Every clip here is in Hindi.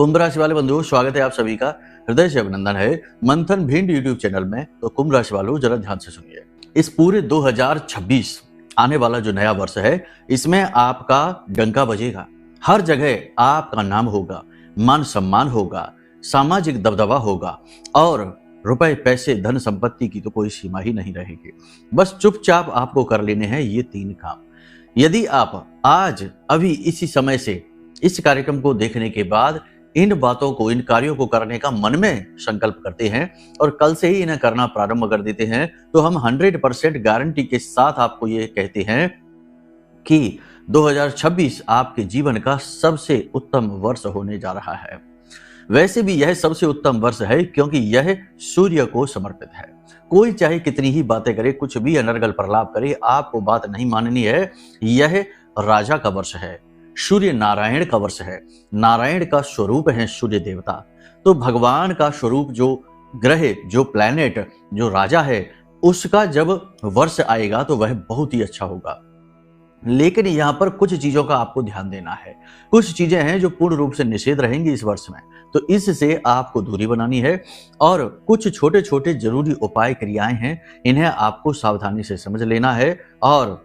कुंभ राशि वाले बंधुओं, स्वागत है आप सभी का। हृदय से अभिनंदन है मंथन भिंड यूट्यूब चैनल में। तो कुंभ राशि वालों, जरा ध्यान से सुनिए। इस पूरे 2026 आने वाला जो नया वर्ष है, इसमें आपका डंका बजेगा। हर जगह आपका नाम होगा, मान सम्मान होगा, सामाजिक दबदबा होगा और रुपए पैसे धन संपत्ति की तो कोई सीमा ही नहीं रहेगी। बस चुपचाप आपको कर लेने हैं ये 3 काम। यदि आप आज अभी इसी समय से इस कार्यक्रम को देखने के बाद इन बातों को, इन कार्यों को करने का मन में संकल्प करते हैं और कल से ही इन्हें करना प्रारंभ कर देते हैं, तो हम 100% गारंटी के साथ आपको ये कहते हैं कि 2026 आपके जीवन का सबसे उत्तम वर्ष होने जा रहा है। वैसे भी यह सबसे उत्तम वर्ष है क्योंकि यह सूर्य को समर्पित है। कोई चाहे कितनी ही बातें करे, कुछ भी अनर्गल प्रलाप करे, आपको बात नहीं माननी है। यह राजा का वर्ष है, सूर्य नारायण का वर्ष है। नारायण का स्वरूप है सूर्य देवता। तो भगवान का स्वरूप जो ग्रह, जो प्लैनेट, जो राजा है, उसका जब वर्ष आएगा तो वह बहुत ही अच्छा होगा। लेकिन यहाँ पर कुछ चीजों का आपको ध्यान देना है। कुछ चीजें हैं जो पूर्ण रूप से निषेध रहेंगी इस वर्ष में, तो इससे आपको दूरी बनानी है। और कुछ छोटे छोटे जरूरी उपाय क्रियाएं हैं, इन्हें आपको सावधानी से समझ लेना है और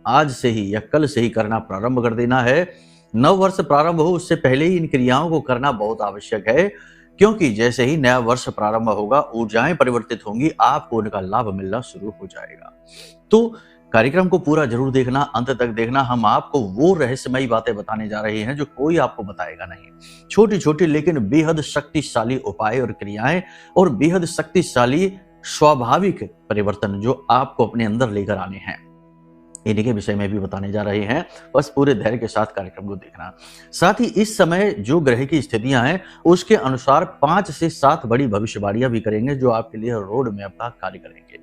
आज से ही या कल से ही करना प्रारंभ कर देना है। नव वर्ष प्रारंभ हो उससे पहले ही इन क्रियाओं को करना बहुत आवश्यक है, क्योंकि जैसे ही नया वर्ष प्रारंभ होगा, ऊर्जाएं परिवर्तित होंगी, आपको उनका लाभ मिलना शुरू हो जाएगा। तो कार्यक्रम को पूरा जरूर देखना, अंत तक देखना। हम आपको वो रहस्यमयी बातें बताने जा रहे हैं जो कोई आपको बताएगा नहीं। छोटी छोटी लेकिन बेहद शक्तिशाली उपाय और क्रियाएं और बेहद शक्तिशाली स्वाभाविक परिवर्तन जो आपको अपने अंदर लेकर आने हैं, इन्हीं के विषय में भी बताने जा रहे हैं। बस पूरे धैर्य के साथ कार्यक्रम को देखना। साथ ही इस समय जो ग्रह की स्थितियां हैं, उसके अनुसार 5 से 7 बड़ी भविष्यवाणियां भी करेंगे जो आपके लिए रोड मैप का कार्य करेंगे।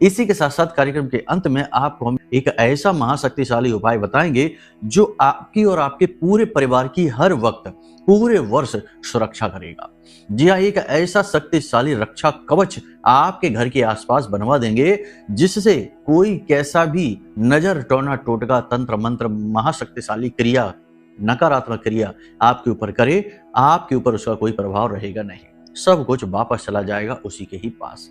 इसी के साथ साथ कार्यक्रम के अंत में आपको हम एक ऐसा महाशक्तिशाली उपाय बताएंगे जो आपकी और आपके पूरे परिवार की हर वक्त, पूरे वर्ष सुरक्षा करेगा। जी हाँ, एक ऐसा शक्तिशाली रक्षा कवच आपके घर के आसपास बनवा देंगे जिससे कोई कैसा भी नजर, टोना टोटका, तंत्र मंत्र, महाशक्तिशाली क्रिया, नकारात्मक क्रिया आपके ऊपर करे, आपके ऊपर उसका कोई प्रभाव रहेगा नहीं। सब कुछ वापस चला जाएगा उसी के ही पास।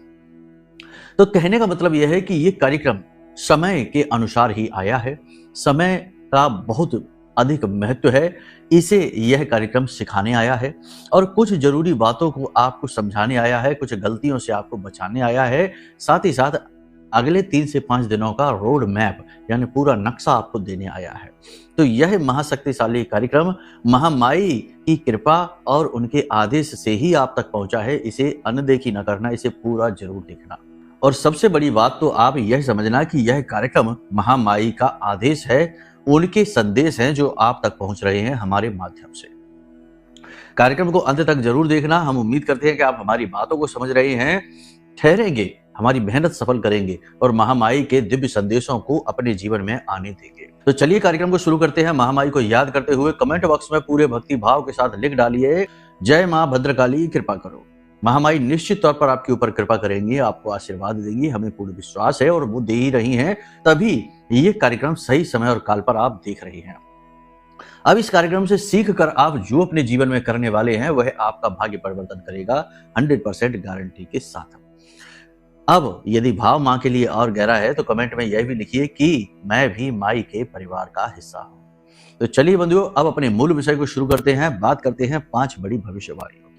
तो कहने का मतलब यह है कि ये कार्यक्रम समय के अनुसार ही आया है। समय का बहुत अधिक महत्व है, इसे यह कार्यक्रम सिखाने आया है और कुछ जरूरी बातों को आपको समझाने आया है, कुछ गलतियों से आपको बचाने आया है। साथ ही साथ अगले 3 से 5 दिनों का रोड मैप यानी पूरा नक्शा आपको देने आया है। तो यह महाशक्तिशाली कार्यक्रम महामाई की कृपा और उनके आदेश से ही आप तक पहुंचा है। इसे अनदेखी न करना, इसे पूरा जरूर देखना। और सबसे बड़ी बात तो आप यह समझना कि यह कार्यक्रम महामाई का आदेश है, उनके संदेश हैं जो आप तक पहुंच रहे हैं हमारे माध्यम से। कार्यक्रम को अंत तक जरूर देखना। हम उम्मीद करते हैं कि आप हमारी बातों को समझ रहे हैं, ठहरेंगे, हमारी मेहनत सफल करेंगे और महामाई के दिव्य संदेशों को अपने जीवन में आने देंगे। तो चलिए कार्यक्रम को शुरू करते हैं। महामाई को याद करते हुए कमेंट बॉक्स में पूरे भक्ति भाव के साथ लिख डालिए, जय मां भद्रकाली कृपा करो। महामाई निश्चित तौर पर आपके ऊपर कृपा करेंगी, आपको आशीर्वाद देंगी, हमें पूर्ण विश्वास है और वो दे ही रही हैं, तभी ये कार्यक्रम सही समय और काल पर आप देख रहे हैं। अब इस कार्यक्रम से सीख कर आप जो अपने जीवन में करने वाले हैं वह आपका भाग्य परिवर्तन करेगा 100% गारंटी के साथ। अब यदि भाव मां के लिए और गहरा है तो कमेंट में यह भी लिखिए कि मैं भी माई के परिवार का हिस्सा हूं। तो चलिए बंधुओं, अब अपने मूल विषय को शुरू करते हैं। बात करते हैं 5 बड़ी भविष्यवाणियों की।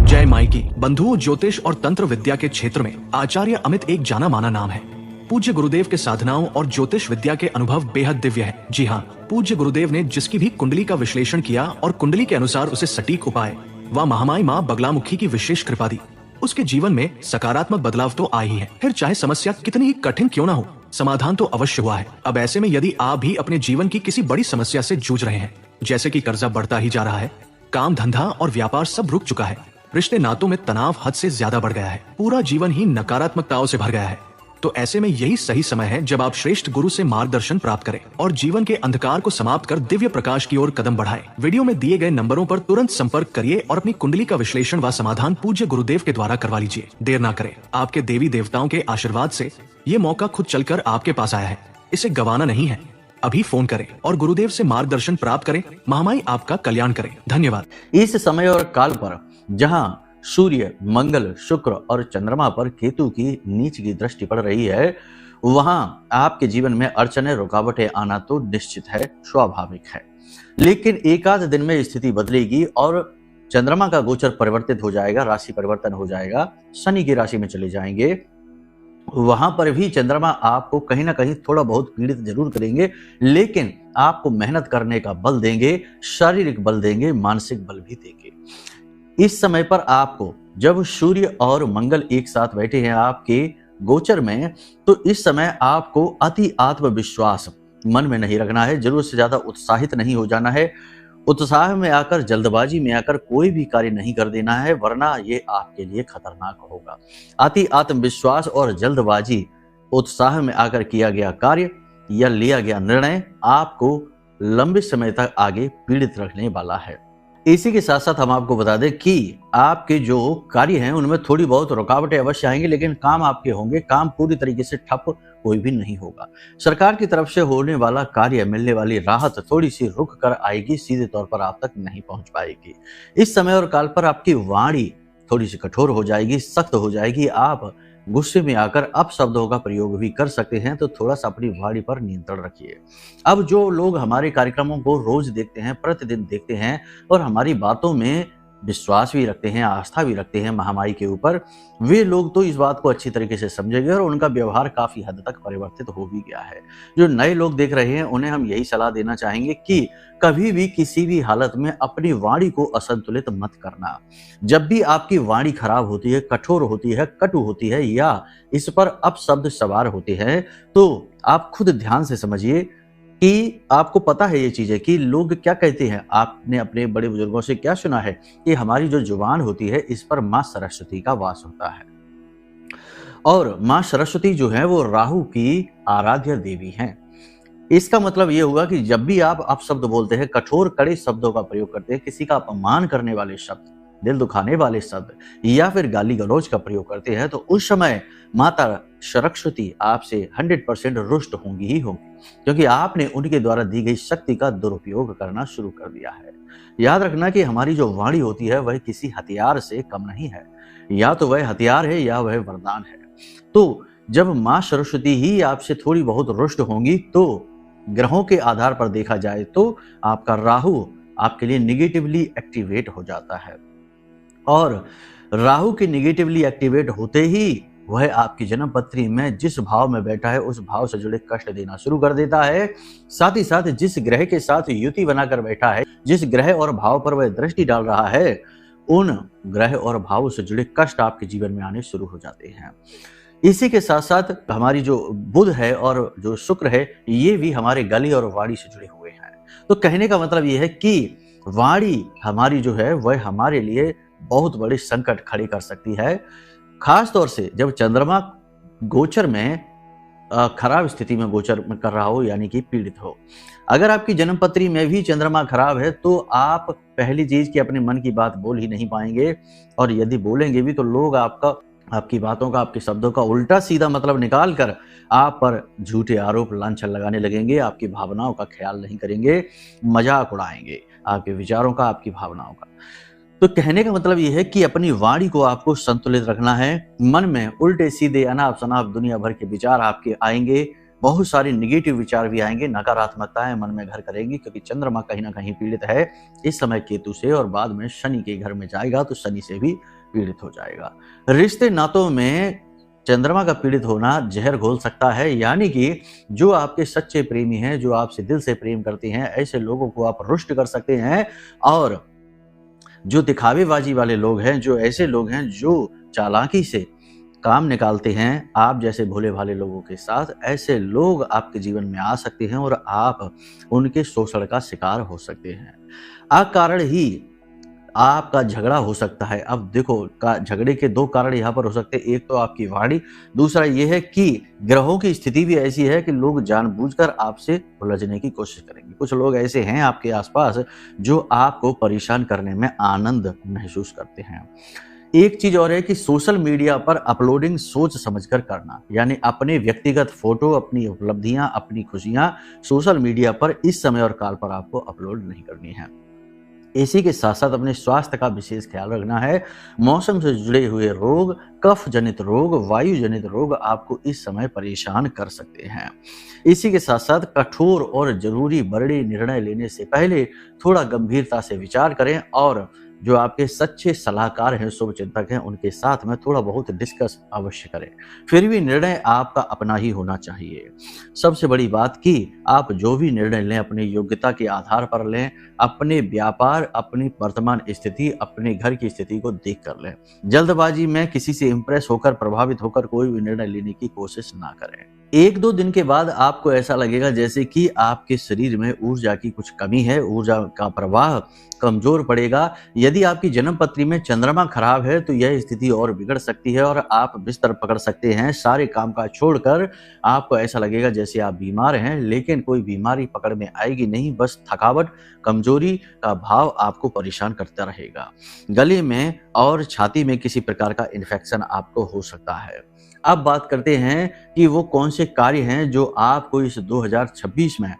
जय माई की। बंधुओं, ज्योतिष और तंत्र विद्या के क्षेत्र में आचार्य अमित एक जाना माना नाम है। पूज्य गुरुदेव के साधनाओं और ज्योतिष विद्या के अनुभव बेहद दिव्य है। जी हाँ, पूज्य गुरुदेव ने जिसकी भी कुंडली का विश्लेषण किया और कुंडली के अनुसार उसे सटीक उपाय व महामाई माँ बगलामुखी की विशेष कृपा दी, उसके जीवन में सकारात्मक बदलाव तो आए ही है। फिर चाहे समस्या कितनी ही कठिन क्यों ना हो, समाधान तो अवश्य हुआ है। अब ऐसे में यदि आप भी अपने जीवन की किसी बड़ी समस्या से जूझ रहे हैं, जैसे कि कर्जा बढ़ता ही जा रहा है, काम धंधा और व्यापार सब रुक चुका है, रिश्ते नातों में तनाव हद से ज्यादा बढ़ गया है, पूरा जीवन ही नकारात्मकताओं से भर गया है, तो ऐसे में यही सही समय है जब आप श्रेष्ठ गुरु से मार्गदर्शन प्राप्त करें और जीवन के अंधकार को समाप्त कर दिव्य प्रकाश की ओर कदम बढ़ाएं। वीडियो में दिए गए नंबरों पर तुरंत संपर्क करिए और अपनी कुंडली का विश्लेषण व समाधान पूज्य गुरुदेव के द्वारा करवा लीजिए। देर ना करें, आपके देवी देवताओं के आशीर्वाद से ये मौका खुद चलकर आपके पास आया है, इसे गंवाना नहीं है। अभी फोन करें और गुरुदेव से मार्गदर्शन प्राप्त करें। महामाई आपका कल्याण करें। धन्यवाद। इस समय और काल पर जहां सूर्य, मंगल, शुक्र और चंद्रमा पर केतु की नीच की दृष्टि पड़ रही है, वहां आपके जीवन में अड़चनें, रुकावटें आना तो निश्चित है, स्वाभाविक है। लेकिन एकाध दिन में स्थिति बदलेगी और चंद्रमा का गोचर परिवर्तित हो जाएगा, राशि परिवर्तन हो जाएगा, शनि की राशि में चले जाएंगे। वहां पर भी चंद्रमा आपको कहीं ना कहीं थोड़ा बहुत पीड़ित जरूर करेंगे, लेकिन आपको मेहनत करने का बल देंगे, शारीरिक बल देंगे, मानसिक बल भी देंगे। इस समय पर आपको जब सूर्य और मंगल एक साथ बैठे हैं आपके गोचर में, तो इस समय आपको अति आत्मविश्वास मन में नहीं रखना है, जरूरत से ज्यादा उत्साहित नहीं हो जाना है। उत्साह में आकर, जल्दबाजी में आकर कोई भी कार्य नहीं कर देना है, वरना ये आपके लिए खतरनाक होगा। अति आत्मविश्वास और जल्दबाजी, उत्साह में आकर किया गया कार्य या लिया गया निर्णय आपको लंबे समय तक आगे पीड़ित रखने वाला है। इसी के साथ साथ हम आपको बता दें कि आपके जो कार्य हैं उनमें थोड़ी बहुत रुकावटें अवश्य आएंगी, लेकिन काम आपके होंगे। काम पूरी तरीके से ठप कोई भी नहीं होगा। सरकार की तरफ से होने वाला कार्य, मिलने वाली राहत थोड़ी सी रुक कर आएगी, सीधे तौर पर आप तक नहीं पहुंच पाएगी। इस समय और काल पर आपकी वाणी थोड़ी सी कठोर हो जाएगी, सख्त हो जाएगी। आप गुस्से में आकर अपशब्दों का प्रयोग भी कर सकते हैं, तो थोड़ा सा अपनी वाणी पर नियंत्रण रखिए। अब जो लोग हमारे कार्यक्रमों को रोज देखते हैं, प्रतिदिन देखते हैं और हमारी बातों में विश्वास भी रखते हैं, आस्था भी रखते हैं महामाई के ऊपर, वे लोग तो इस बात को अच्छी तरीके से समझेंगे और उनका व्यवहार काफी हद तक परिवर्तित हो भी गया है। जो नए लोग देख रहे हैं उन्हें हम यही सलाह देना चाहेंगे कि कभी भी किसी भी हालत में अपनी वाणी को असंतुलित मत करना। जब भी आपकी वाणी खराब होती है, कठोर होती है, कटु होती है या इस पर अपशब्द सवार होते हैं, तो आप खुद ध्यान से समझिए कि आपको पता है ये चीजें कि लोग क्या कहते हैं। आपने अपने बड़े बुजुर्गों से क्या सुना है कि हमारी जो जुबान होती है इस पर मां सरस्वती का वास होता है, और मां सरस्वती जो है वो राहु की आराध्य देवी हैं। इसका मतलब ये हुआ कि जब भी आप अपशब्द बोलते हैं, कठोर कड़े शब्दों का प्रयोग करते हैं, किसी का अपमान करने वाले शब्द, दिल दुखाने वाले शब्द या फिर गाली गलौज का प्रयोग करते हैं, तो उस समय माता सरस्वती आपसे 100% रुष्ट होंगी ही होंगी, क्योंकि आपने उनके द्वारा दी गई शक्ति का दुरुपयोग करना शुरू कर दिया है। याद रखना कि हमारी जो वाणी होती है वह किसी हथियार से कम नहीं है, या तो वह हथियार है या वह वरदान है। तो जब मां सरस्वती ही आपसे थोड़ी बहुत रुष्ट होंगी, तो ग्रहों के आधार पर देखा जाए तो आपका राहु आपके लिए निगेटिवली एक्टिवेट हो जाता है, और राहु के निगेटिवली एक्टिवेट होते ही वह आपकी जन्म पत्री में जिस भाव में बैठा है उस भाव से जुड़े कष्ट देना शुरू कर देता है। साथ ही साथ जिस ग्रह के साथ युति बनाकर बैठा है, जिस ग्रह और भाव पर वह दृष्टि डाल रहा है, उन ग्रह और भावों से जुड़े कष्ट आपके जीवन में आने शुरू हो जाते हैं। इसी के साथ साथ हमारी जो बुध है और जो शुक्र है, ये भी हमारे गले और वाणी से जुड़े हुए हैं। तो कहने का मतलब ये है कि वाणी हमारी जो है वह हमारे लिए बहुत बड़े संकट खड़े कर सकती है, खास तौर से जब चंद्रमा गोचर में खराब स्थिति में गोचर कर रहा हो, यानी कि पीड़ित हो। अगर आपकी जन्म पत्री में भी चंद्रमा खराब है तो आप पहली चीज की अपने मन की बात बोल ही नहीं पाएंगे, और यदि बोलेंगे भी तो लोग आपकी बातों का, आपके शब्दों का उल्टा सीधा मतलब निकाल कर आप पर झूठे आरोप लांछन लगाने लगेंगे, आपकी भावनाओं का ख्याल नहीं करेंगे, मजाक उड़ाएंगे आपके विचारों का, आपकी भावनाओं का। तो कहने का मतलब यह है कि अपनी वाणी को आपको संतुलित रखना है। मन में उल्टे सीधे अनाप शनाप दुनिया भर के विचार आपके आएंगे, बहुत सारे निगेटिव विचार भी आएंगे, नकारात्मकताएं मन में घर करेंगी, क्योंकि चंद्रमा कहीं ना कहीं पीड़ित है इस समय केतु से, और बाद में शनि के घर में जाएगा तो शनि से भी पीड़ित हो जाएगा। रिश्ते नातों में चंद्रमा का पीड़ित होना जहर घोल सकता है, यानी कि जो आपके सच्चे प्रेमी हैं, जो आपसे दिल से प्रेम करते हैं, ऐसे लोगों को आप रुष्ट कर सकते हैं। और जो दिखावेबाजी वाले लोग हैं, जो ऐसे लोग हैं जो चालाकी से काम निकालते हैं आप जैसे भोले भाले लोगों के साथ, ऐसे लोग आपके जीवन में आ सकते हैं और आप उनके शोषण का शिकार हो सकते हैं। अकारण ही आपका झगड़ा हो सकता है। अब देखो, झगड़े के दो कारण यहाँ पर हो सकते हैं, एक तो आपकी वाणी, दूसरा ये है कि ग्रहों की स्थिति भी ऐसी है कि लोग जानबूझकर आपसे उलझने की कोशिश करेंगे। कुछ लोग ऐसे हैं आपके आसपास जो आपको परेशान करने में आनंद महसूस करते हैं। एक चीज और है कि सोशल मीडिया पर अपलोडिंग सोच समझकर करना, यानी अपने व्यक्तिगत फोटो, अपनी उपलब्धियां, अपनी खुशियां सोशल मीडिया पर इस समय और काल पर आपको अपलोड नहीं करनी है। इसी के साथ साथ अपने स्वास्थ्य का विशेष ख्याल रखना है। मौसम से जुड़े हुए रोग, कफ जनित रोग, वायु जनित रोग आपको इस समय परेशान कर सकते हैं। इसी के साथ साथ कठोर और जरूरी बड़े निर्णय लेने से पहले थोड़ा गंभीरता से विचार करें और जो आपके सच्चे सलाहकार हैं, शुभ चिंतक हैं, उनके साथ में थोड़ा बहुत डिस्कस अवश्य करें। फिर भी निर्णय आपका अपना ही होना चाहिए। सबसे बड़ी बात कि आप जो भी निर्णय लें अपनी योग्यता के आधार पर लें, अपने व्यापार, अपनी वर्तमान स्थिति, अपने घर की स्थिति को देख कर लें। जल्दबाजी में किसी से इंप्रेस होकर, प्रभावित होकर कोई भी निर्णय लेने की कोशिश ना करें। 1-2 दिन के बाद आपको ऐसा लगेगा जैसे कि आपके शरीर में ऊर्जा की कुछ कमी है, ऊर्जा का प्रवाह कमजोर पड़ेगा। यदि आपकी जन्म पत्री में चंद्रमा खराब है तो यह स्थिति और बिगड़ सकती है और आप बिस्तर पकड़ सकते हैं। सारे काम काज छोड़कर आपको ऐसा लगेगा जैसे आप बीमार हैं, लेकिन कोई बीमारी पकड़ में आएगी नहीं, बस थकावट, कमजोरी का भाव आपको परेशान करता रहेगा। गले में और छाती में किसी प्रकार का इन्फेक्शन आपको हो सकता है। अब बात करते हैं कि वो कौन से कार्य हैं जो आपको इस 2026 में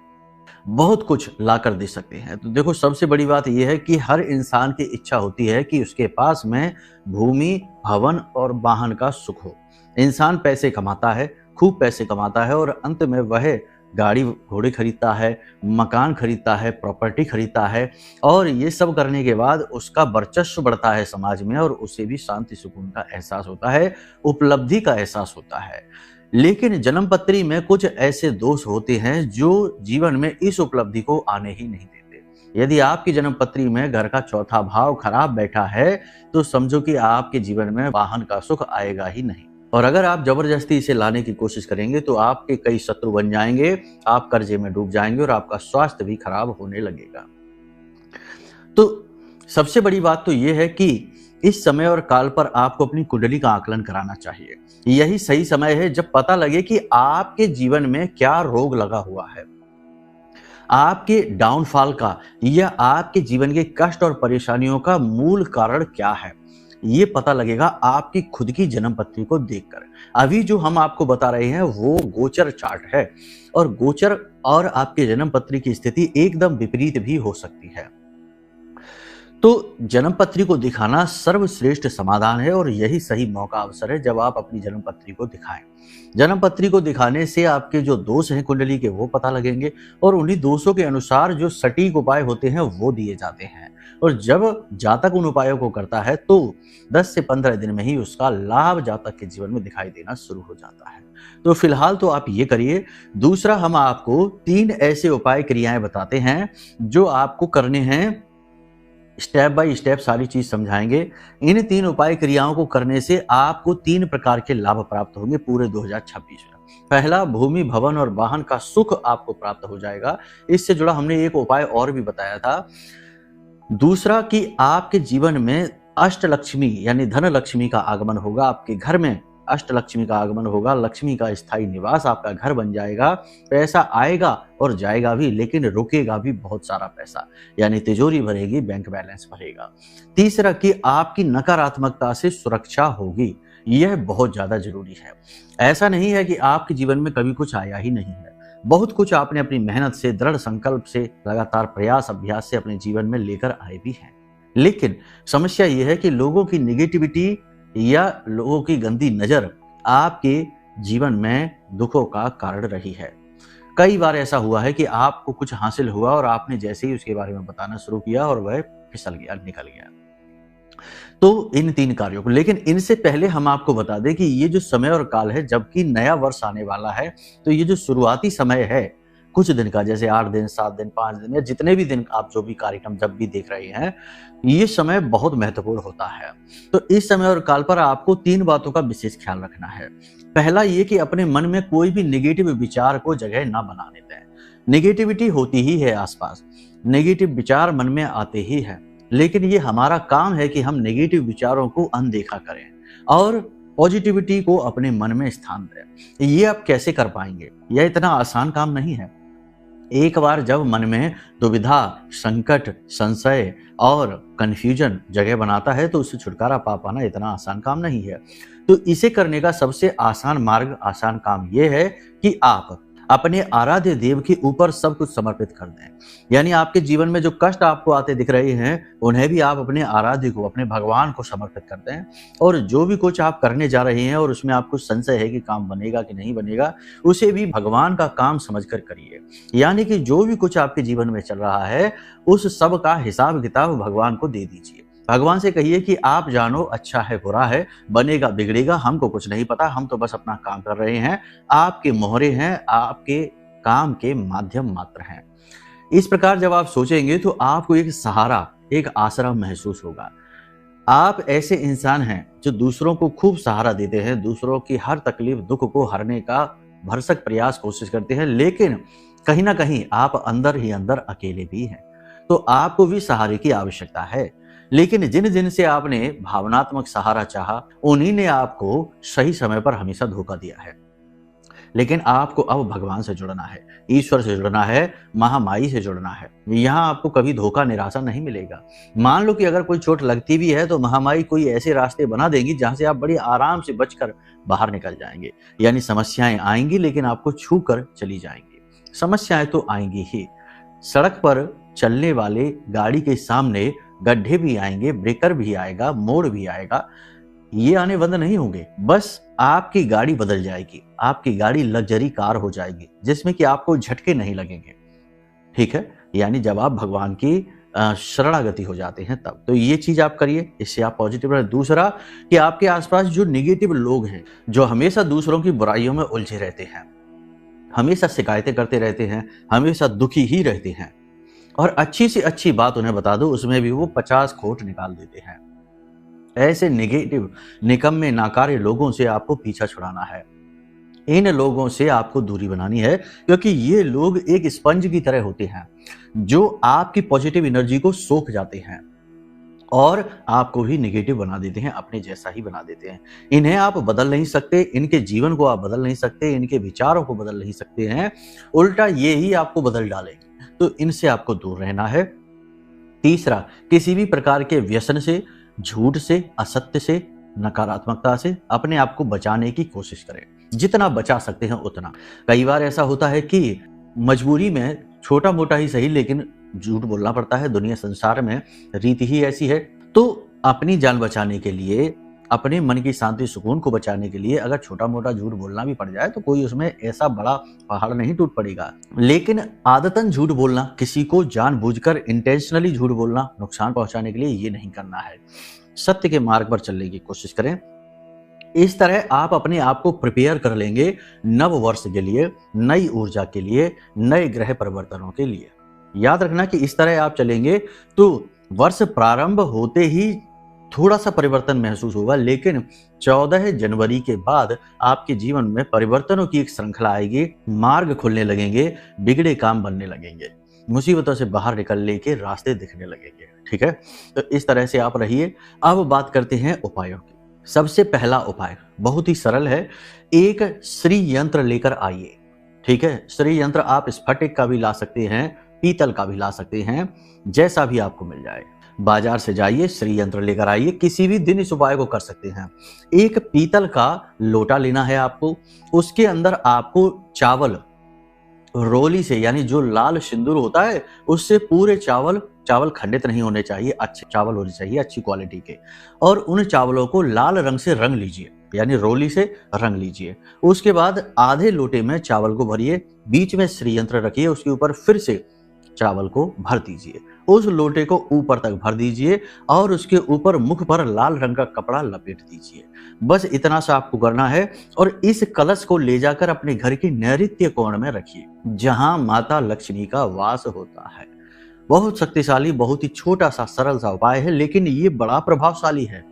बहुत कुछ लाकर दे सकते हैं। तो देखो, सबसे बड़ी बात यह है कि हर इंसान की इच्छा होती है कि उसके पास में भूमि, भवन और वाहन का सुख हो। इंसान पैसे कमाता है, खूब पैसे कमाता है और अंत में वह गाड़ी घोड़े खरीदता है, मकान खरीदता है, प्रॉपर्टी खरीदता है और ये सब करने के बाद उसका वर्चस्व बढ़ता है समाज में और उसे भी शांति सुकून का एहसास होता है, उपलब्धि का एहसास होता है। लेकिन जन्म पत्री में कुछ ऐसे दोष होते हैं जो जीवन में इस उपलब्धि को आने ही नहीं देते। यदि आपकी जन्म पत्री में घर का चौथा भाव खराब बैठा है तो समझो कि आपके जीवन में वाहन का सुख आएगा ही नहीं। और अगर आप जबरदस्ती इसे लाने की कोशिश करेंगे तो आपके कई शत्रु बन जाएंगे, आप कर्जे में डूब जाएंगे और आपका स्वास्थ्य भी खराब होने लगेगा। तो सबसे बड़ी बात तो यह है कि इस समय और काल पर आपको अपनी कुंडली का आकलन कराना चाहिए। यही सही समय है जब पता लगे कि आपके जीवन में क्या रोग लगा हुआ है, आपके डाउनफॉल का या आपके जीवन के कष्ट और परेशानियों का मूल कारण क्या है। ये पता लगेगा आपकी खुद की जन्म पत्री को देखकर। अभी जो हम आपको बता रहे हैं वो गोचर चार्ट है और गोचर और आपके जन्म पत्री की स्थिति एकदम विपरीत भी हो सकती है। तो जन्म पत्री को दिखाना सर्वश्रेष्ठ समाधान है और यही सही मौका अवसर है जब आप अपनी जन्म पत्री को दिखाएं। जन्म पत्री को दिखाने से आपके जो दोष हैं कुंडली के वो पता लगेंगे और उन्हीं दोषों के अनुसार जो सटीक उपाय होते हैं वो दिए जाते हैं। और जब जातक उन उपायों को करता है तो 10 से 15 दिन में ही उसका लाभ जातक के जीवन में दिखाई देना शुरू हो जाता है। तो फिलहाल तो आप ये करिए। दूसरा, हम आपको 3 ऐसे उपाय क्रियाएं बताते हैं जो आपको करने हैं। स्टेप बाय स्टेप सारी चीज समझाएंगे। इन 3 उपाय क्रियाओं को करने से आपको 3 प्रकार के लाभ प्राप्त होंगे पूरे 2026 में। पहला, भूमि, भवन और वाहन का सुख आपको प्राप्त हो जाएगा। इससे जुड़ा हमने एक उपाय और भी बताया था। दूसरा कि आपके जीवन में अष्टलक्ष्मी यानी धन लक्ष्मी का आगमन होगा। आपके घर में अष्टलक्ष्मी का आगमन होगा, लक्ष्मी का स्थायी निवास आपका घर बन जाएगा। पैसा आएगा और जाएगा भी, लेकिन रुकेगा भी बहुत सारा पैसा, यानी तिजोरी भरेगी, बैंक बैलेंस भरेगा। तीसरा कि आपकी नकारात्मकता से सुरक्षा होगी। यह बहुत ज्यादा जरूरी है। ऐसा नहीं है कि आपके जीवन में कभी कुछ आया ही नहीं है। बहुत कुछ आपने अपनी मेहनत से, दृढ़ संकल्प से, लगातार प्रयास अभ्यास से अपने जीवन में लेकर आए भी हैं। लेकिन समस्या यह है कि लोगों की निगेटिविटी या लोगों की गंदी नजर आपके जीवन में दुखों का कारण रही है। कई बार ऐसा हुआ है कि आपको कुछ हासिल हुआ और आपने जैसे ही उसके बारे में बताना शुरू किया और वह फिसल गया, निकल गया। तो इन 3 कार्यों को, लेकिन इनसे पहले हम आपको बता दें कि ये जो समय और काल है, जबकि नया वर्ष आने वाला है, तो ये जो शुरुआती समय है कुछ दिन का, जैसे 8 दिन, 7 दिन, 5 दिन या जितने भी दिन आप जो भी कार्यक्रम जब भी देख रहे हैं, ये समय बहुत महत्वपूर्ण होता है। तो इस समय और काल पर आपको 3 बातों का विशेष ख्याल रखना है। पहला ये कि अपने मन में कोई भी नेगेटिव विचार को जगह ना बनाने दें। नेगेटिविटी होती ही है आसपास, नेगेटिव विचार मन में आते ही है, लेकिन ये हमारा काम है कि हम नेगेटिव विचारों को अनदेखा करें और पॉजिटिविटी को अपने मन में स्थान दें। ये आप कैसे कर पाएंगे? यह इतना आसान काम नहीं है। एक बार जब मन में दुविधा, संकट, संशय और कन्फ्यूजन जगह बनाता है तो उससे छुटकारा पा पाना इतना आसान काम नहीं है। तो इसे करने का सबसे आसान मार्ग, आसान काम यह है कि आप अपने आराध्य देव के ऊपर सब कुछ समर्पित कर दें। यानी आपके जीवन में जो कष्ट आपको आते दिख रहे हैं उन्हें भी आप अपने आराध्य को, अपने भगवान को समर्पित कर दें। और जो भी कुछ आप करने जा रहे हैं और उसमें आपको संशय है कि काम बनेगा कि नहीं बनेगा, उसे भी भगवान का काम समझकर करिए। यानी कि जो भी कुछ आपके जीवन में चल रहा है उस सब का हिसाब किताब भगवान को दे दीजिए। भगवान से कहिए कि आप जानो अच्छा है बुरा है, बनेगा बिगड़ेगा हमको कुछ नहीं पता, हम तो बस अपना काम कर रहे हैं, आपके मोहरे हैं, आपके काम के माध्यम मात्र हैं। इस प्रकार जब आप सोचेंगे तो आपको एक सहारा, एक आसरा महसूस होगा। आप ऐसे इंसान हैं जो दूसरों को खूब सहारा देते हैं, दूसरों की हर तकलीफ दुख को हरने का भरसक प्रयास कोशिश करते हैं, लेकिन कहीं ना कहीं आप अंदर ही अंदर अकेले भी हैं। तो आपको भी सहारे की आवश्यकता है, लेकिन जिन जिन से आपने भावनात्मक सहारा चाहा उन्हीं ने आपको सही समय पर हमेशा धोखा दिया है। लेकिन आपको अब भगवान से जुड़ना है, ईश्वर से जुड़ना है, महामाई से जुड़ना है। यहाँ आपको कभी धोखा, निराशा नहीं मिलेगा। मान लो कि अगर कोई चोट लगती भी है तो महामाई कोई ऐसे रास्ते बना देंगी जहां से आप बड़ी आराम से बचकर बाहर निकल जाएंगे। यानी समस्याएं आएंगी लेकिन आपको छू कर चली जाएंगी। समस्याएं तो आएंगी ही, सड़क पर चलने वाले गाड़ी के सामने गड्ढे भी आएंगे, ब्रेकर भी आएगा, मोड़ भी आएगा, ये आने बंद नहीं होंगे। बस आपकी गाड़ी बदल जाएगी, आपकी गाड़ी लग्जरी कार हो जाएगी जिसमें कि आपको झटके नहीं लगेंगे। ठीक है, यानी जब आप भगवान की शरणागति हो जाते हैं तब। तो ये चीज आप करिए, इससे आप पॉजिटिव रहे। दूसरा कि आपके आसपास जो निगेटिव लोग हैं, जो हमेशा दूसरों की बुराइयों में उलझे रहते हैं, हमेशा शिकायतें करते रहते हैं, हमेशा दुखी ही रहते हैं, और अच्छी से अच्छी बात उन्हें बता दो उसमें भी वो 50 खोट निकाल देते हैं। ऐसे नेगेटिव, निकम्मे, नाकारे लोगों से आपको पीछा छुड़ाना है। इन लोगों से आपको दूरी बनानी है, क्योंकि ये लोग एक स्पंज की तरह होते हैं जो आपकी पॉजिटिव एनर्जी को सोख जाते हैं और आपको भी निगेटिव बना देते हैं, अपने जैसा ही बना देते हैं। इन्हें आप बदल नहीं सकते, इनके जीवन को आप बदल नहीं सकते, इनके विचारों को बदल नहीं सकते हैं, उल्टा ये ही आपको बदल डालेंगे। तो इनसे आपको दूर रहना है। तीसरा, किसी भी प्रकार के व्यसन से, झूठ से, असत्य से, नकारात्मकता से अपने आप को बचाने की कोशिश करें, जितना बचा सकते हैं उतना। कई बार ऐसा होता है कि मजबूरी में छोटा मोटा ही सही लेकिन झूठ बोलना पड़ता है, दुनिया संसार में रीति ही ऐसी है। तो अपनी जान बचाने के लिए, अपने मन की शांति सुकून को बचाने के लिए अगर छोटा मोटा झूठ बोलना भी पड़ जाए तो कोई उसमें ऐसा बड़ा पहाड़ नहीं टूट पड़ेगा। लेकिन आदतन झूठ बोलना, किसी को जानबूझकर इंटेंशनली झूठ बोलना, नुकसान पहुंचाने के लिए, ये नहीं करना है। सत्य के मार्ग पर चलने की कोशिश करें। इस तरह आप अपने आप को प्रिपेयर कर लेंगे नव वर्ष के लिए, नई ऊर्जा के लिए, नए ग्रह परिवर्तनों के लिए। याद रखना कि इस तरह आप चलेंगे तो वर्ष प्रारंभ होते ही थोड़ा सा परिवर्तन महसूस होगा, लेकिन 14 जनवरी के बाद आपके जीवन में परिवर्तनों की एक श्रृंखला आएगी, मार्ग खुलने लगेंगे, बिगड़े काम बनने लगेंगे, मुसीबतों से बाहर निकलने के रास्ते दिखने लगेंगे। ठीक है, तो इस तरह से आप रहिए। अब बात करते हैं उपायों की। सबसे पहला उपाय बहुत ही सरल है, एक श्री यंत्र लेकर आइए। ठीक है, श्री यंत्र आप स्फटिक का भी ला सकते हैं, पीतल का भी ला सकते हैं, जैसा भी आपको मिल जाए। बाजार से जाइए, श्री यंत्र लेकर आइए। किसी भी दिन इस उपाय को कर सकते हैं। एक पीतल का लोटा लेना है आपको, उसके अंदर आपको चावल रोली से, यानी जो लाल सिंदूर होता है उससे पूरे चावल खंडित नहीं होने चाहिए, अच्छे चावल होने चाहिए, अच्छी क्वालिटी के, और उन चावलों को लाल रंग से रंग लीजिए, यानी रोली से रंग लीजिए। उसके बाद आधे लोटे में चावल को भरिए, बीच में श्री यंत्र रखिए, उसके ऊपर फिर से चावल को भर दीजिए, उस लोटे को ऊपर तक भर दीजिए और उसके ऊपर मुख पर लाल रंग का कपड़ा लपेट दीजिए। बस इतना सा आपको करना है और इस कलश को ले जाकर अपने घर की नैऋत्य कोण में रखिए, जहां माता लक्ष्मी का वास होता है। बहुत शक्तिशाली, बहुत ही छोटा सा सरल सा उपाय है, लेकिन ये बड़ा प्रभावशाली है।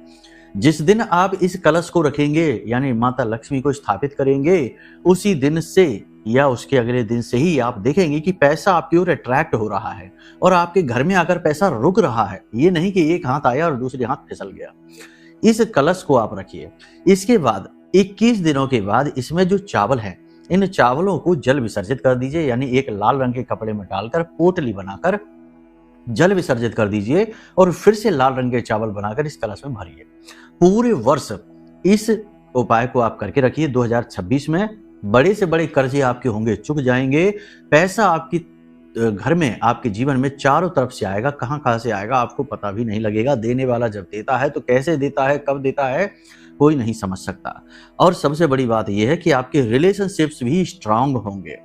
जिस दिन आप इस कलश को रखेंगे, यानी माता लक्ष्मी को स्थापित करेंगे, उसी दिन से या उसके अगले दिन से ही आप देखेंगे कि पैसा आपकी ओर अट्रैक्ट हो रहा है और आपके घर में आकर पैसा रुक रहा है। ये नहीं कि एक हाथ आया और दूसरे हाथ फिसल गया। इस कलश को आप रखिए। इसके बाद 21 दिनों के बाद इसमें जो चावल है इन चावलों को जल विसर्जित कर दीजिए, यानी एक लाल रंग के कपड़े में डालकर पोटली बनाकर जल विसर्जित कर दीजिए और फिर से लाल रंग के चावल बनाकर इस कलश में भरिए। पूरे वर्ष इस उपाय को आप करके रखिए। 2026 में बड़े से बड़े कर्जे आपके होंगे चुक जाएंगे। पैसा आपकी घर में, आपके जीवन में चारों तरफ से आएगा। कहां से आएगा आपको पता भी नहीं लगेगा। देने वाला जब देता है तो कैसे देता है, कब देता है, कोई नहीं समझ सकता। और सबसे बड़ी बात यह है कि आपके रिलेशनशिप्स भी स्ट्रांग होंगे,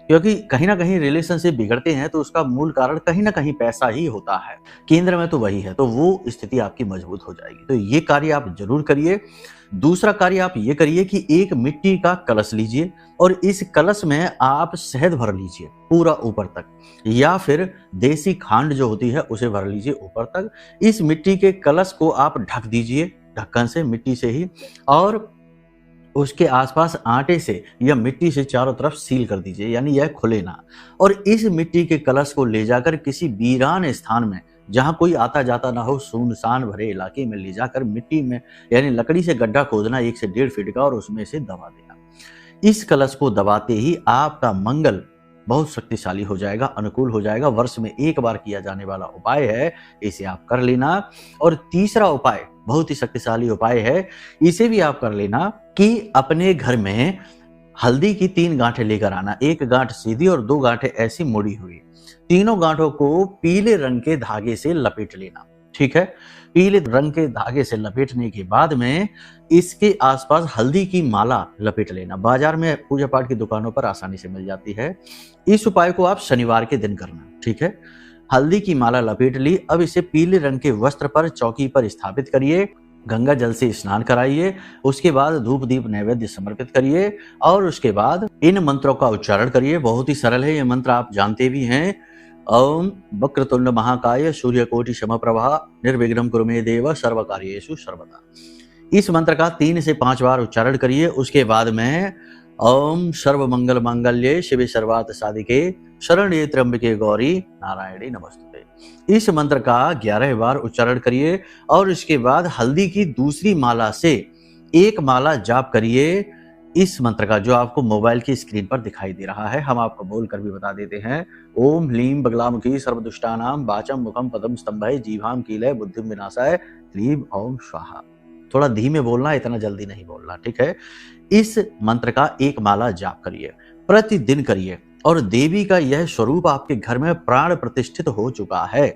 क्योंकि कहीं ना कहीं रिलेशनशिप बिगड़ते हैं तो उसका मूल कारण कहीं ना कहीं पैसा ही होता है। केंद्र में तो वही है, तो वो स्थिति आपकी मजबूत हो जाएगी। तो ये कार्य आप जरूर करिए। दूसरा कार्य आप ये करिए कि एक मिट्टी का कलश लीजिए और इस कलश में आप शहद भर लीजिए पूरा ऊपर तक, या फिर देसी खांड जो होती है उसे भर लीजिए ऊपर तक। इस मिट्टी के कलश को आप ढक दीजिए ढक्कन से, मिट्टी से ही, और उसके आसपास आटे से या मिट्टी से चारों तरफ सील कर दीजिए, यानी यह खुले ना। और इस मिट्टी के कलश को ले जाकर किसी वीरान स्थान में, जहां कोई आता जाता ना हो, सुनसान भरे इलाके में ले जाकर मिट्टी में, यानी लकड़ी से गड्ढा खोदना 1 से 1.5 फीट का और उसमें से दबा देना। इस कलश को दबाते ही आपका मंगल बहुत शक्तिशाली हो जाएगा, अनुकूल हो जाएगा। वर्ष में एक बार किया जाने वाला उपाय है, इसे आप कर लेना। और तीसरा उपाय बहुत ही शक्तिशाली उपाय है, इसे भी आप कर लेना कि अपने घर में हल्दी की 3 गांठें लेकर आना, 1 गांठ सीधी और 2 गांठें ऐसी मुड़ी हुई। तीनों गांठों को पीले रंग के धागे से लपेट लेना, ठीक है। पीले रंग के धागे से लपेटने के बाद में इसके आसपास हल्दी की माला लपेट लेना। बाजार में पूजा पाठ की दुकानों पर आसानी से मिल जाती है। इस उपाय को आप शनिवार के दिन करना, ठीक है। हल्दी की माला लपेट ली। अब इसे पीले रंग के वस्त्र पर चौकी पर स्थापित करिए, गंगा जल से स्नान कराइए, उसके बाद धूप दीप नैवेद्य समर्पित करिए और उसके बाद इन मंत्रों का उच्चारण करिए। बहुत ही सरल है ये मंत्र, आप जानते भी हैं। ओम वक्रतुंड महाकाय सूर्यकोटि समप्रभा निर्विघ्नं कुरु मे देव सर्वकार्येषु सर्वदा। इस मंत्र का 3 से 5 बार उच्चारण करिए। उसके बाद में ओम सर्वमंगल मांगल्ये शिवे सर्वार्थ साधिके शरण्ये त्र्यंबके गौरी नारायणी नमस्तुते। इस मंत्र का 11 बार उच्चारण करिए और इसके बाद हल्दी की दूसरी माला से 1 माला जाप करिए। इस मंत्र का जो आपको मोबाइल की स्क्रीन पर दिखाई दे रहा है, हम आपको बोलकर भी बता देते हैं। ओम ह्लीं बगलामुखी सर्वदुष्टानां वाचं मुखं पदं स्तंभय जीभां कीलय बुद्धिं विनाशाय क्लीं ओम स्वाहा। थोड़ा धीमे बोलना, इतना जल्दी नहीं बोलना, ठीक है। इस मंत्र का 1 माला जाप करिए, प्रतिदिन करिए और देवी का यह स्वरूप आपके घर में प्राण प्रतिष्ठित हो चुका है।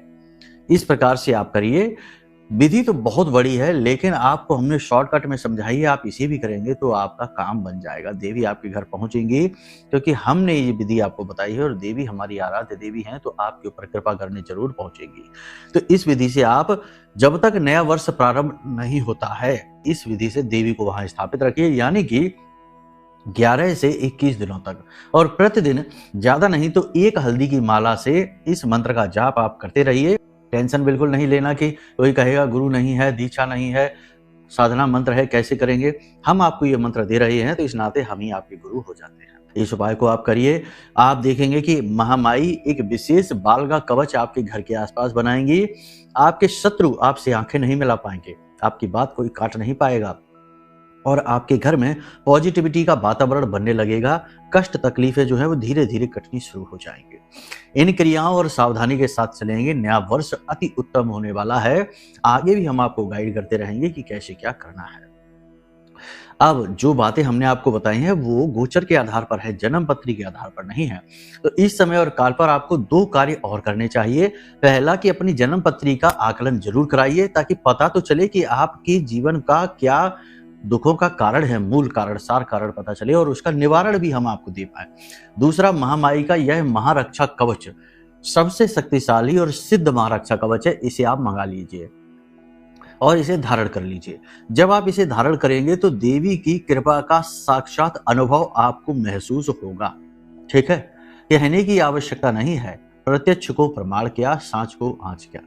इस प्रकार से आप करिए। विधि तो बहुत बड़ी है, लेकिन आपको हमने शॉर्टकट में समझाई है। आप इसे भी करेंगे तो आपका काम बन जाएगा। देवी आपके घर पहुंचेंगी, क्योंकि हमने ये विधि आपको बताई है और देवी हमारी आराध्य देवी हैं, तो आपके ऊपर कृपा करने जरूर पहुंचेगी। तो इस विधि से आप, जब तक नया वर्ष प्रारंभ नहीं होता है, इस विधि से देवी को वहां स्थापित रखिए, यानी कि 11 से 21 दिनों तक। और प्रतिदिन ज्यादा नहीं तो 1 हल्दी की माला से इस मंत्र का जाप आप करते रहिए। टेंशन बिल्कुल नहीं लेना कि कोई कहेगा गुरु नहीं है, दीक्षा नहीं है, साधना मंत्र है, कैसे करेंगे। हम आपको ये मंत्र दे रहे हैं तो इस नाते हम ही आपके गुरु हो जाते हैं। इस उपाय को आप करिए। आप देखेंगे कि महामाई एक विशेष बाल का कवच आपके घर के आसपास बनाएंगी। आपके शत्रु आपसे आंखें नहीं मिला पाएंगे, आपकी बात कोई काट नहीं पाएगा और आपके घर में पॉजिटिविटी का वातावरण बनने लगेगा। कष्ट तकलीफें जो है वो धीरे धीरे कटनी शुरू हो जाएंगे। इन क्रियाओं और सावधानी के साथ चलेंगे, नया वर्ष अति उत्तम होने वाला है। आगे भी हम आपको गाइड करते रहेंगे कि कैसे क्या करना है। अब जो बातें हमने आपको बताई हैं वो गोचर के आधार पर है, जन्म पत्री के आधार पर नहीं है। तो इस समय और काल पर आपको 2 कार्य और करने चाहिए। पहला कि अपनी जन्म पत्री का आकलन जरूर कराइए, ताकि पता तो चले कि आपके जीवन का क्या दुखों का कारण है, मूल कारण, सार कारण पता चले और उसका निवारण भी हम आपको दे पाए। दूसरा, महामाई का यह महारक्षा कवच सबसे शक्तिशाली और सिद्ध महारक्षा कवच है, इसे आप मंगा लीजिए और इसे धारण कर लीजिए। जब आप इसे धारण करेंगे तो देवी की कृपा का साक्षात अनुभव आपको महसूस होगा, ठीक है। कहने की आवश्यकता नहीं है, प्रत्यक्ष को प्रमाण क्या, सांच को आंच क्या।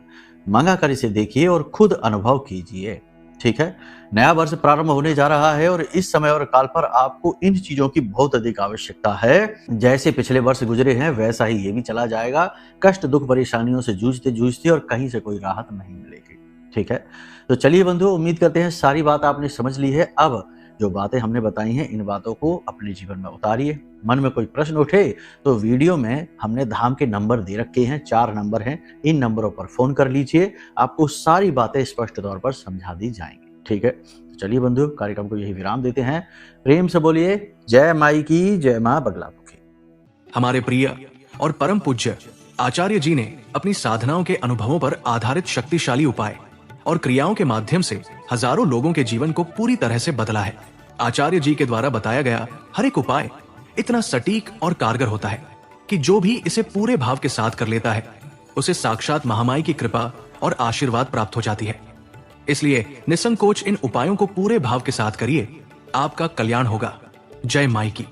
मंगा कर इसे देखिए और खुद अनुभव कीजिए, ठीक है। नया वर्ष प्रारंभ होने जा रहा है और इस समय और काल पर आपको इन चीजों की बहुत अधिक आवश्यकता है। जैसे पिछले वर्ष गुजरे हैं वैसा ही ये भी चला जाएगा। कष्ट दुख परेशानियों से जूझते जूझते और कहीं से कोई राहत नहीं मिलेगी, ठीक है। तो चलिए बंधुओं, उम्मीद करते हैं सारी बात आपने समझ ली है। अब जो बातें हमने बताई हैं इन बातों को अपने जीवन में उतारिए। मन में कोई प्रश्न उठे तो वीडियो में हमने धाम के नंबर दे रखे हैं, 4 नंबर हैं, इन नंबरों पर फोन कर लीजिए, आपको सारी बातें स्पष्ट तौर पर समझा दी जाएंगी। ठीक है, तो चलिए बंधु, कार्यक्रम को यही विराम देते हैं। प्रेम से बोलिए जय माई की, जय मां बगलामुखी। हमारे प्रिय और परम पूज्य आचार्य जी ने अपनी साधनाओं के अनुभवों पर आधारित शक्तिशाली उपाय और क्रियाओं के माध्यम से हजारों लोगों के जीवन को पूरी तरह से बदला है। आचार्य जी के द्वारा बताया गया हर एक उपाय इतना सटीक और कारगर होता है कि जो भी इसे पूरे भाव के साथ कर लेता है उसे साक्षात महामाई की कृपा और आशीर्वाद प्राप्त हो जाती है। इसलिए निसंकोच इन उपायों को पूरे भाव के साथ करिए, आपका कल्याण होगा। जय माई की।